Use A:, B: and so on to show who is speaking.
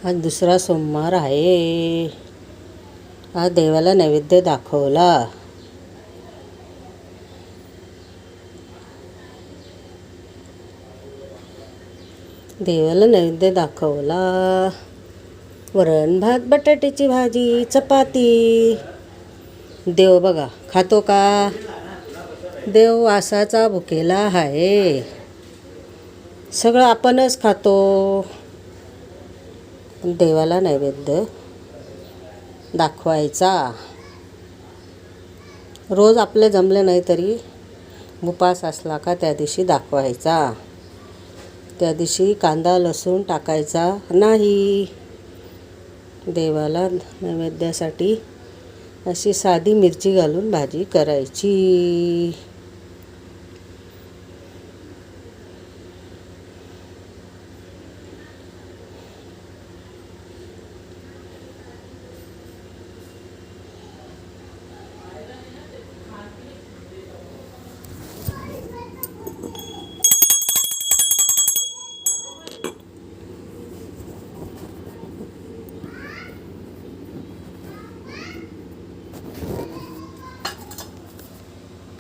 A: आज दुसरा सोमवार आहे. आज देवाला नैवेद्य दाखवला. देवाला नैवेद्य दाखवला. वरण भात, बटाट्याची भाजी, चपाती. देव बघा खातो का? देव वासाचा भुकेला आहे. सगळं आपणच खातो. देवाला नैवेद्य दाखवायचा. रोज आपले जमले नाही तरी उपास असला का त्या दिवशी दाखवायचा. त्या दिवशी कांदा लसूण टाकायचा नाही. देवाला नैवेद्यासाठी अशी साधी मिरची घालून भाजी करायची.